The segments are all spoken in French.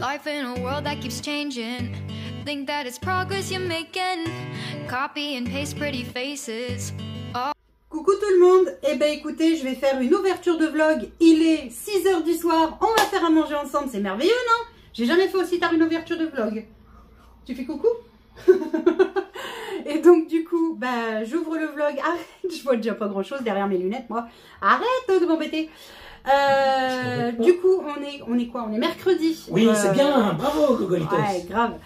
Life in a world that keeps changing. Think that it's progress you're making. Copy and paste pretty faces. Coucou tout le monde, eh ben écoutez, je vais faire une ouverture de vlog, il est 6 h du soir, on va faire à manger ensemble, c'est merveilleux non? J'ai jamais fait aussi tard une ouverture de vlog. Tu fais coucou? Et donc du coup, bah j'ouvre le vlog, arrête, je vois déjà pas grand chose derrière mes lunettes moi, arrête de m'embêter. Du coup, on est quoi? On est mercredi. Oui, c'est bien, bravo Gogolitos. Ouais, grave.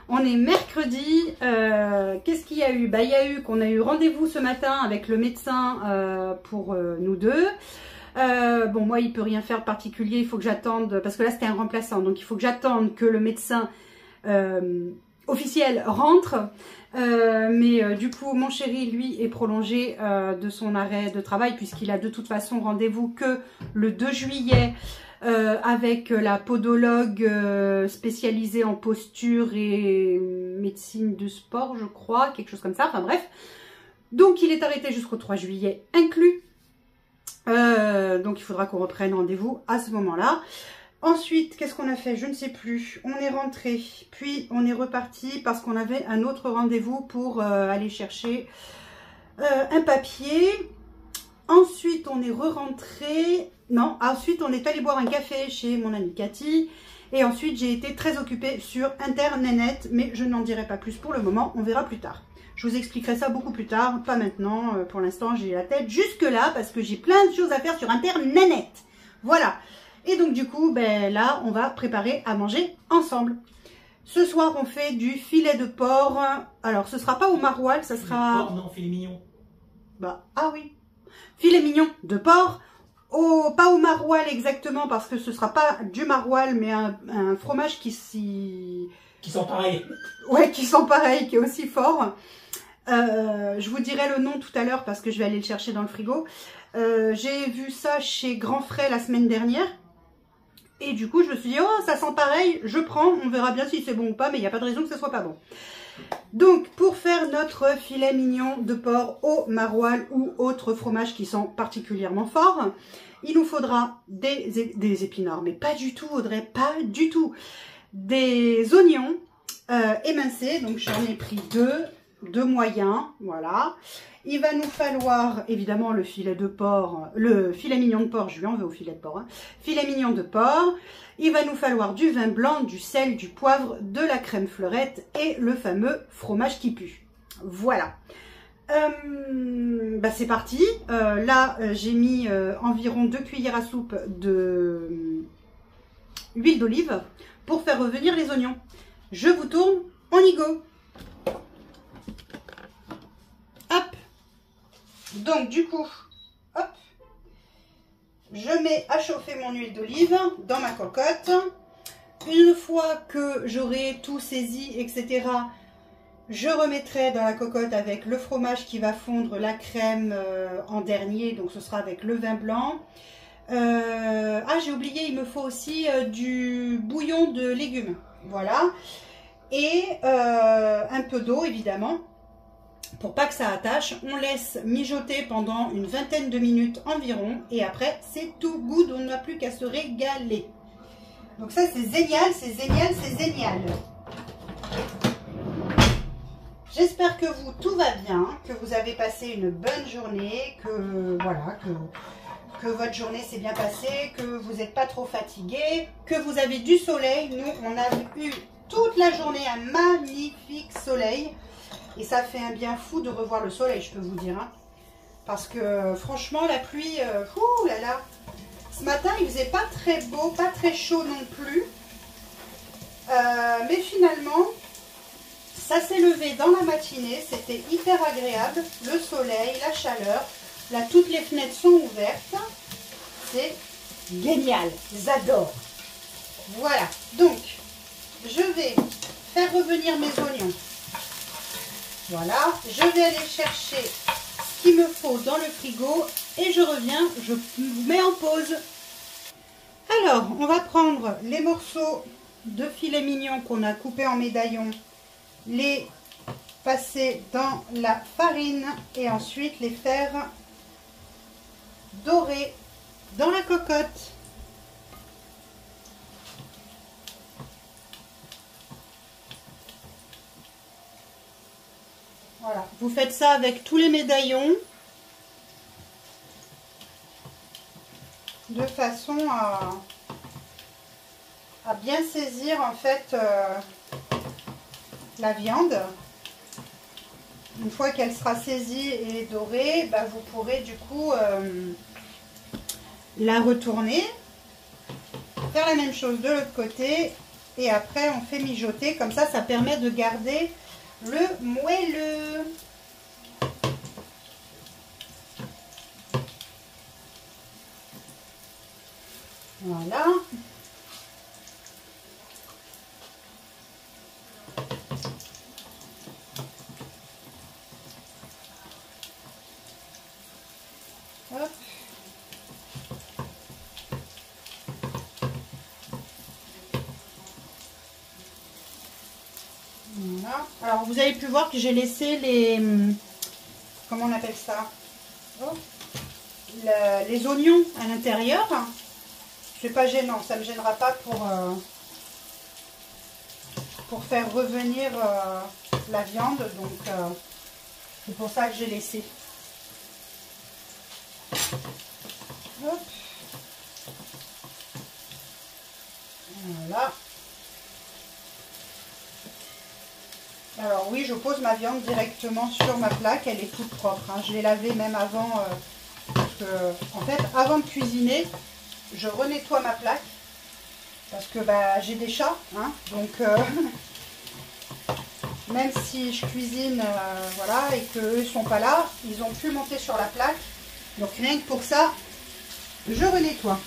On est mercredi, qu'est-ce qu'il y a eu? Bah, il y a eu qu'on a eu rendez-vous ce matin avec le médecin pour nous deux. Bon, moi, il peut rien faire de particulier, il faut que j'attende, parce que là, c'était un remplaçant, donc il faut que j'attende que le médecin officiel rentre. Mais du coup, mon chéri, lui, est prolongé de son arrêt de travail, puisqu'il a de toute façon rendez-vous que le 2 juillet. Avec la podologue spécialisée en posture et médecine de sport, je crois, quelque chose comme ça, enfin bref. Donc il est arrêté jusqu'au 3 juillet inclus. Donc il faudra qu'on reprenne rendez-vous à ce moment-là. Ensuite, qu'est-ce qu'on a fait? Je ne sais plus. On est rentré, puis on est reparti parce qu'on avait un autre rendez-vous pour aller chercher un papier. Ensuite, on est re-rentré. Non, ensuite, on est allé boire un café chez mon amie Cathy. Et ensuite, j'ai été très occupée sur Internet. Mais je n'en dirai pas plus pour le moment. On verra plus tard. Je vous expliquerai ça beaucoup plus tard. Pas maintenant. Pour l'instant, j'ai la tête jusque là. Parce que j'ai plein de choses à faire sur Internet. Voilà. Et donc, du coup, ben là, on va préparer à manger ensemble. Ce soir, on fait du filet de porc. Alors, ce sera pas au maroilles. Ça sera... Porc, non, filet mignon. Bah, ah oui. Filet mignon de porc, pas au maroilles exactement parce que ce sera pas du maroilles mais un fromage qui sent pareil. Ouais, qui sent pareil, qui est aussi fort. Je vous dirai le nom tout à l'heure parce que je vais aller le chercher dans le frigo. J'ai vu ça chez Grand Frais la semaine dernière. Et du coup, je me suis dit, oh, ça sent pareil, je prends, on verra bien si c'est bon ou pas, mais il n'y a pas de raison que ce soit pas bon. Donc, pour faire notre filet mignon de porc au maroilles ou autres fromages qui sont particulièrement forts, il nous faudra des épinards, mais pas du tout, Audrey, pas du tout. Des oignons émincés, donc j'en ai pris deux moyens, voilà. Il va nous falloir évidemment le filet de porc, le filet mignon de porc, je lui en veux au filet de porc, hein. Filet mignon de porc. Il va nous falloir du vin blanc, du sel, du poivre, de la crème fleurette et le fameux fromage qui pue. Voilà. Bah c'est parti. Là, j'ai mis environ 2 cuillères à soupe de huile d'olive pour faire revenir les oignons. Je vous tourne, on y go. Hop. Donc du coup, hop. Je mets à chauffer mon huile d'olive dans ma cocotte. Une fois que j'aurai tout saisi, etc., je remettrai dans la cocotte avec le fromage qui va fondre, la crème en dernier. Donc ce sera avec le vin blanc. Ah, j'ai oublié, il me faut aussi du bouillon de légumes. Voilà. Et un peu d'eau, évidemment. Pour pas que ça attache, on laisse mijoter pendant une vingtaine de minutes environ et après c'est tout good, on n'a plus qu'à se régaler. Donc ça c'est génial, c'est génial, c'est génial. J'espère que vous tout va bien, que vous avez passé une bonne journée, que voilà, que votre journée s'est bien passée, que vous n'êtes pas trop fatigué, que vous avez du soleil. Nous on a eu toute la journée un magnifique soleil. Et ça fait un bien fou de revoir le soleil, je peux vous dire. Hein. Parce que franchement, la pluie, ouh là là. Ce matin, il faisait pas très beau, pas très chaud non plus. Mais finalement, ça s'est levé dans la matinée. C'était hyper agréable. Le soleil, la chaleur. Là, toutes les fenêtres sont ouvertes. C'est génial. J'adore. Voilà. Donc, je vais faire revenir mes oignons. Voilà, je vais aller chercher ce qu'il me faut dans le frigo et je reviens, je vous mets en pause. Alors, on va prendre les morceaux de filet mignon qu'on a coupés en médaillons, les passer dans la farine et ensuite les faire dorer dans la cocotte. Vous faites ça avec tous les médaillons. De façon à bien saisir en fait la viande. Une fois qu'elle sera saisie et dorée, bah, vous pourrez du coup la retourner, faire la même chose de l'autre côté et après on fait mijoter. Comme ça permet de garder le moelleux. Voilà. Hop. Voilà. Alors vous avez pu voir que j'ai laissé les, comment on appelle ça, oh, les oignons à l'intérieur. C'est pas gênant, ça me gênera pas pour faire revenir la viande, donc c'est pour ça que j'ai laissé. Hop. Voilà. Alors oui, je pose ma viande directement sur ma plaque, elle est toute propre, hein. Je l'ai lavée même avant, parce que, en fait, avant de cuisiner, je renettoie ma plaque, parce que bah, j'ai des chats, hein, donc même si je cuisine, voilà, et qu'eux ne sont pas là, ils ont pu monter sur la plaque, donc rien que pour ça, je renettoie.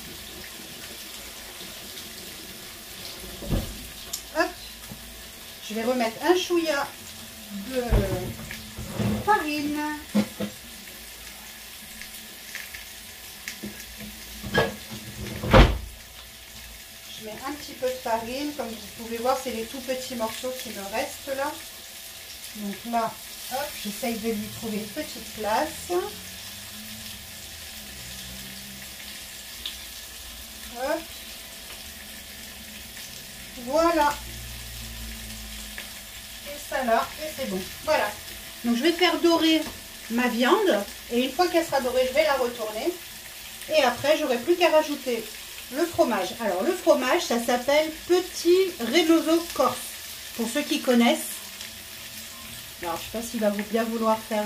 Hop. Je vais remettre un chouïa de farine. Je mets un petit peu de farine, comme vous pouvez voir, c'est les tout petits morceaux qui me restent là. Donc là, hop, j'essaye de lui trouver une petite place. Hop. Voilà. Et ça là, et c'est bon. Voilà. Donc je vais faire dorer ma viande. Et une fois qu'elle sera dorée, je vais la retourner. Et après, j'aurai plus qu'à rajouter le fromage. Alors le fromage, ça s'appelle Petit Renoso Corse. Pour ceux qui connaissent. Alors je sais pas s'il va bien vouloir faire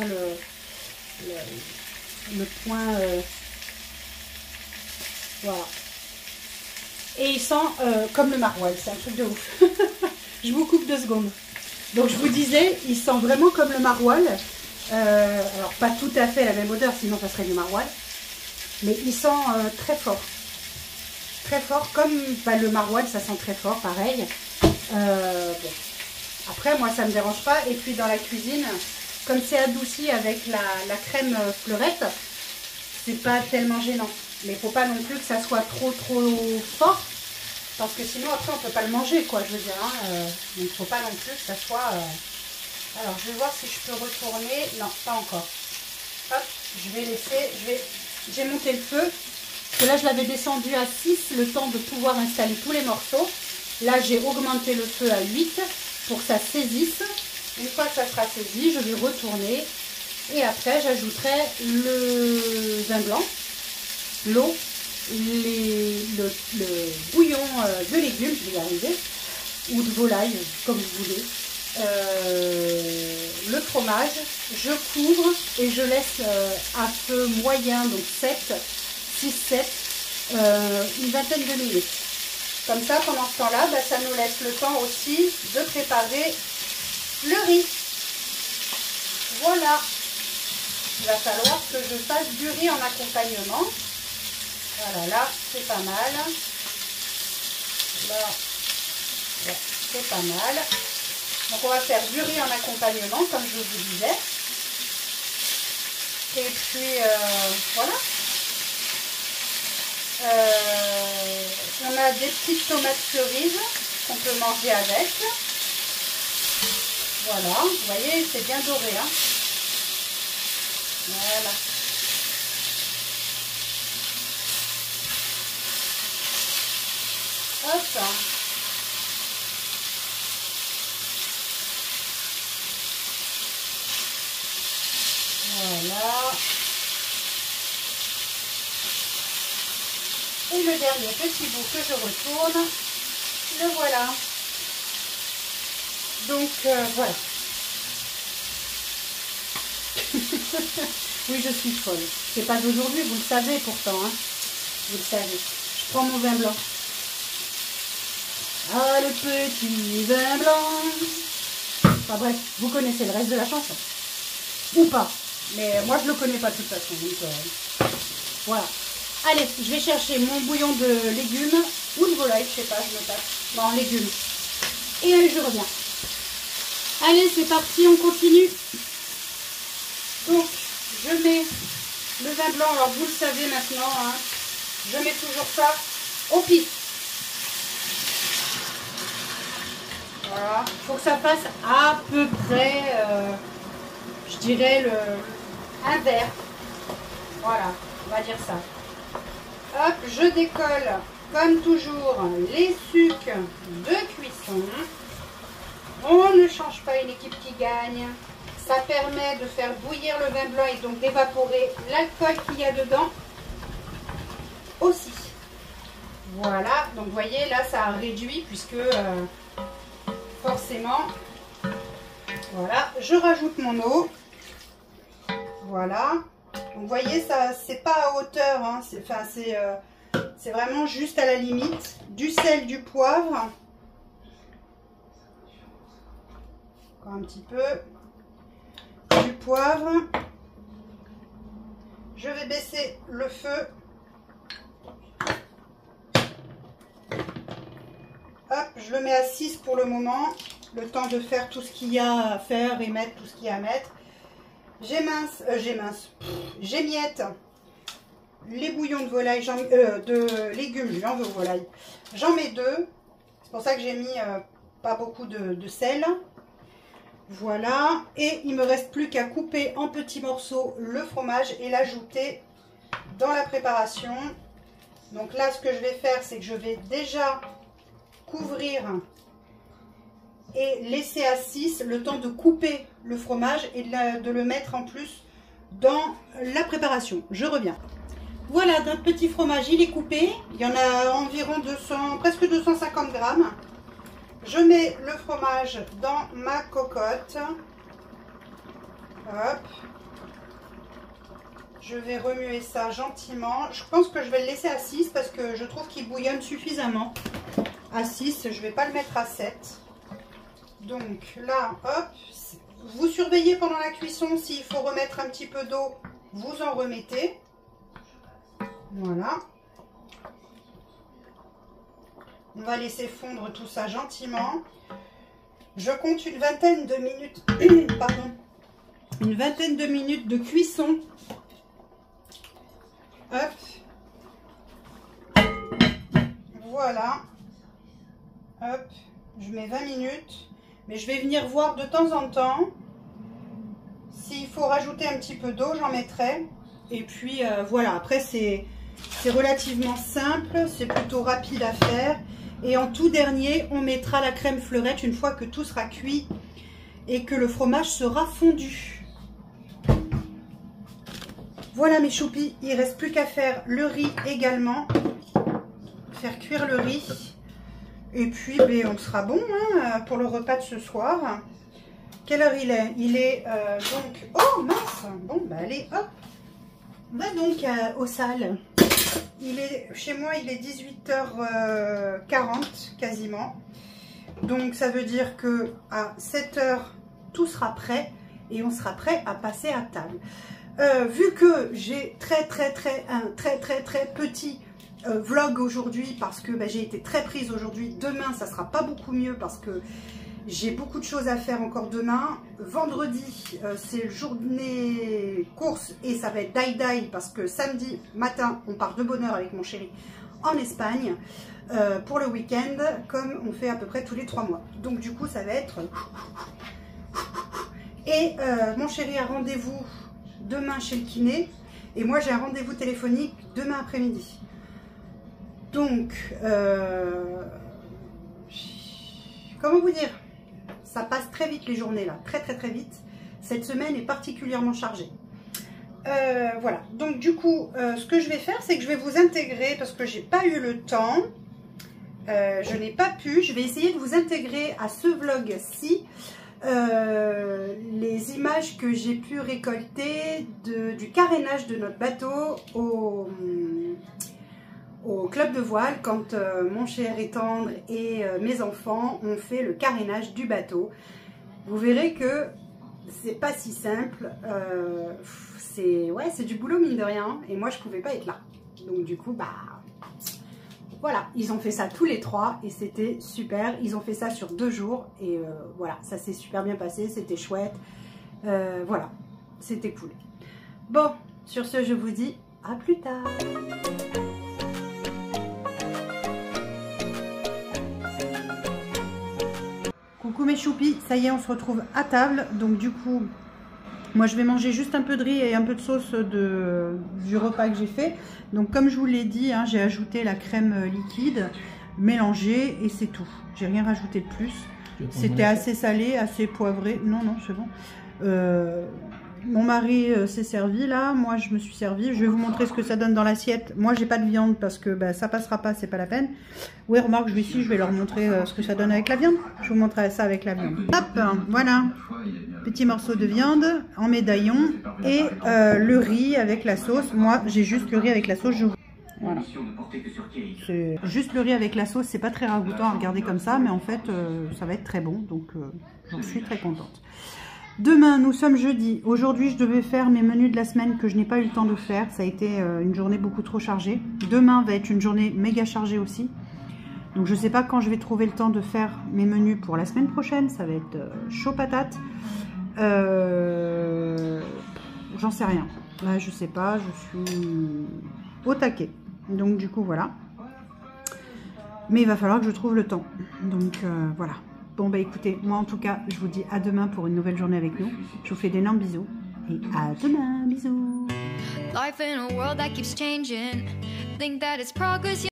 le point. Voilà. Et il sent comme le maroilles, c'est un truc de ouf. Je vous coupe 2 secondes. Donc je vous disais, il sent vraiment comme le maroilles. Alors pas tout à fait la même odeur, sinon ça serait du maroilles. Mais il sent très fort. Très fort, comme bah, le maroilles, ça sent très fort, pareil. Bon. Après, moi, ça ne me dérange pas. Et puis dans la cuisine, comme c'est adouci avec la crème fleurette, c'est pas tellement gênant. Mais il ne faut pas non plus que ça soit trop fort. Parce que sinon, après, on ne peut pas le manger, quoi, je veux dire. Hein. Il ne faut pas non plus que ça soit... Alors, je vais voir si je peux retourner. Non, pas encore. Hop, je vais laisser... J'ai monté le feu. Parce que là, je l'avais descendu à 6, le temps de pouvoir installer tous les morceaux. Là, j'ai augmenté le feu à 8 pour que ça saisisse. Une fois que ça sera saisi, je vais retourner. Et après, j'ajouterai le vin blanc, l'eau, le bouillon de légumes, je vais y arriver, ou de volaille, comme vous voulez. Le fromage, je couvre et je laisse à feu moyen, donc 6-7, une vingtaine de minutes. Comme ça, pendant ce temps-là, bah, ça nous laisse le temps aussi de préparer le riz. Voilà. Il va falloir que je fasse du riz en accompagnement. Voilà, là, c'est pas mal. Là, ouais, c'est pas mal. Donc, on va faire du riz en accompagnement, comme je vous disais. Et puis, voilà. On a des petites tomates cerises qu'on peut manger avec. Voilà, vous voyez, c'est bien doré. Hein. Voilà. Hop. Et le dernier petit bout que je retourne, le voilà. Donc voilà. Oui, je suis folle. C'est pas d'aujourd'hui, vous le savez pourtant. Hein. Vous le savez. Je prends mon vin blanc. Ah, le petit vin blanc. Enfin bref, vous connaissez le reste de la chanson. Ou pas. Mais moi, je le connais pas de toute façon. Donc, voilà. Allez, je vais chercher mon bouillon de légumes ou de volaille, je sais pas, je me tape. Non, légumes. Et allez, je reviens. Allez, c'est parti, on continue. Donc, je mets le vin blanc. Alors, vous le savez maintenant, hein, je mets toujours ça au pif. Voilà. Il faut que ça fasse à peu près, je dirais, un verre. Voilà, on va dire ça. Hop, je décolle, comme toujours, les sucs de cuisson. On ne change pas une équipe qui gagne. Ça permet de faire bouillir le vin blanc et donc d'évaporer l'alcool qu'il y a dedans aussi. Voilà, donc vous voyez, là ça a réduit puisque forcément, voilà, je rajoute mon eau. Voilà. Donc, vous voyez, ça c'est pas à hauteur, hein, c'est vraiment juste à la limite. Du sel, du poivre. Encore un petit peu. Du poivre. Je vais baisser le feu. Hop, je le mets à 6 pour le moment. Le temps de faire tout ce qu'il y a à faire et mettre tout ce qu'il y a à mettre. J'émiette les bouillons de volaille, de légumes, j'en veux volaille. J'en mets 2. C'est pour ça que j'ai mis pas beaucoup de sel. Voilà. Et il me reste plus qu'à couper en petits morceaux le fromage et l'ajouter dans la préparation. Donc là, ce que je vais faire, c'est que je vais déjà couvrir et laisser à 6 le temps de couper le fromage et de le mettre en plus dans la préparation. Je reviens. Voilà, notre petit fromage, il est coupé. Il y en a environ presque 250 grammes. Je mets le fromage dans ma cocotte. Hop. Je vais remuer ça gentiment. Je pense que je vais le laisser à 6 parce que je trouve qu'il bouillonne suffisamment. À 6, je ne vais pas le mettre à 7. Donc là, hop, vous surveillez pendant la cuisson s'il faut remettre un petit peu d'eau, vous en remettez. Voilà. On va laisser fondre tout ça gentiment. Je compte une vingtaine de minutes, pardon, une vingtaine de minutes de cuisson. Hop. Voilà. Hop. Je mets 20 minutes. Mais je vais venir voir de temps en temps. S'il faut rajouter un petit peu d'eau, j'en mettrai. Et puis voilà, après c'est relativement simple, c'est plutôt rapide à faire. Et en tout dernier, on mettra la crème fleurette une fois que tout sera cuit et que le fromage sera fondu. Voilà mes choupis, il ne reste plus qu'à faire le riz également. Faire cuire le riz. Et puis ben, on sera bon hein, pour le repas de ce soir. Quelle heure il est? Il est donc... Oh mince. Bon ben allez hop. On va donc aux salles. Chez moi il est 18h40 quasiment. Donc ça veut dire que à 7h tout sera prêt. Et on sera prêt à passer à table. Vu que j'ai un très petit vlog aujourd'hui parce que j'ai été très prise aujourd'hui. Demain ça sera pas beaucoup mieux parce que j'ai beaucoup de choses à faire encore demain. Vendredi c'est journée course et ça va être die parce que samedi matin on part de bonne heure avec mon chéri en Espagne pour le week-end comme on fait à peu près tous les 3 mois. Donc du coup ça va être... Et mon chéri a rendez-vous demain chez le kiné et moi j'ai un rendez-vous téléphonique demain après-midi. Donc, comment vous dire, ça passe très vite les journées là, très vite. Cette semaine est particulièrement chargée. Voilà, donc du coup, ce que je vais faire, c'est que je vais vous intégrer, parce que j'ai pas eu le temps, je n'ai pas pu, je vais essayer de vous intégrer à ce vlog-ci les images que j'ai pu récolter du carénage de notre bateau au club de voile, quand mon cher et tendre et mes enfants ont fait le carénage du bateau. Vous verrez que c'est pas si simple, c'est du boulot mine de rien, et moi je pouvais pas être là. Donc du coup, bah voilà, ils ont fait ça tous les trois et c'était super. Ils ont fait ça sur 2 jours et voilà, ça s'est super bien passé, c'était chouette. Voilà, c'était cool. Bon, sur ce, je vous dis à plus tard. Coucou mes choupis, ça y est, on se retrouve à table. Donc du coup, moi je vais manger juste un peu de riz et un peu de sauce du repas que j'ai fait. Donc comme je vous l'ai dit, hein, j'ai ajouté la crème liquide mélangée et c'est tout. J'ai rien rajouté de plus. C'était assez salé, assez poivré. Non, non, c'est bon. Mon mari s'est servi là, moi je me suis servi. Je vais vous montrer ce que ça donne dans l'assiette. Moi j'ai pas de viande parce que bah, ça passera pas, c'est pas la peine. Oui, remarque, je vais leur montrer ce que ça donne avec la viande. Je vous montrerai ça avec la viande. Hop, voilà. Petit morceau de viande en médaillon et le riz avec la sauce. Moi j'ai juste le riz avec la sauce. Voilà. C'est juste le riz avec la sauce, c'est pas très ragoûtant à regarder comme ça, mais en fait ça va être très bon, donc j'en suis très contente. Demain, nous sommes jeudi. Aujourd'hui, je devais faire mes menus de la semaine que je n'ai pas eu le temps de faire. Ça a été une journée beaucoup trop chargée. Demain va être une journée méga chargée aussi. Donc, je ne sais pas quand je vais trouver le temps de faire mes menus pour la semaine prochaine. Ça va être chaud patate. J'en sais rien. Là, je sais pas. Je suis au taquet. Donc, du coup, voilà. Mais il va falloir que je trouve le temps. Donc, voilà. Bon bah écoutez, moi en tout cas, je vous dis à demain pour une nouvelle journée avec nous. Je vous fais d'énormes bisous et à demain, bisous. Life in a world that keeps changing. Think that it's progress.